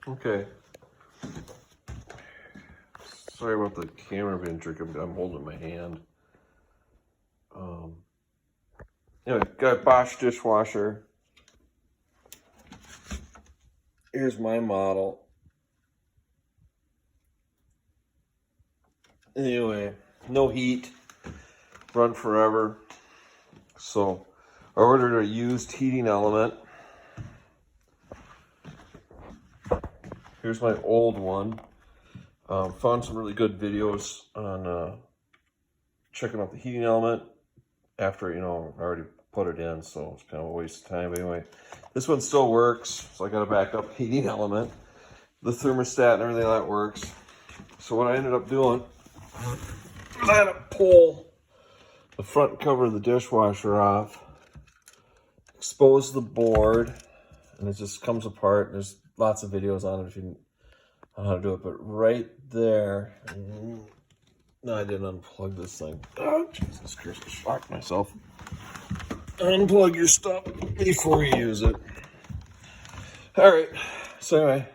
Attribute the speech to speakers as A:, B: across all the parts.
A: Okay. Sorry about the camera being tricky. I'm holding it in my hand. Anyway, got a Bosch dishwasher. Here's my model. Anyway, no heat, run forever. So I ordered a used heating element. Here's my old one. Found some really good videos on checking out the heating element after, you know, I already put it in, so it's kind of a waste of time. But anyway, this one still works, so I got a backup heating element. The thermostat and everything like that works. So what I ended up doing was I had to pull the front cover of the dishwasher off, expose the board, and it just comes apart. There's lots of videos on it if you know how to do it, but right there, no, I didn't unplug this thing. Oh, Jesus Christ, I shocked myself. Unplug your stuff before you use it. All right, so anyway,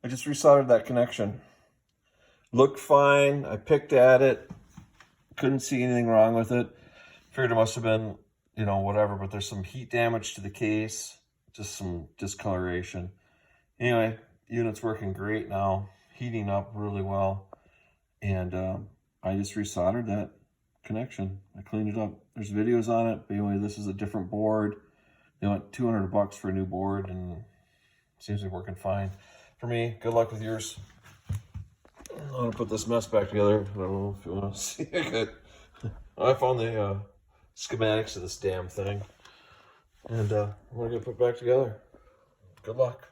A: I just resoldered that connection. Looked fine, I picked at it, couldn't see anything wrong with it. Figured it must have been, you know, whatever, but there's some heat damage to the case, just some discoloration. Anyway, the unit's working great now, heating up really well. And I just resoldered that connection. I cleaned it up. There's videos on it, but anyway, this is a different board. They want $200 for a new board, and it seems to be working fine. For me, good luck with yours. I'm gonna put this mess back together. I don't know if you want to see it. I found the schematics of this damn thing, and I'm gonna get it put back together. Good luck.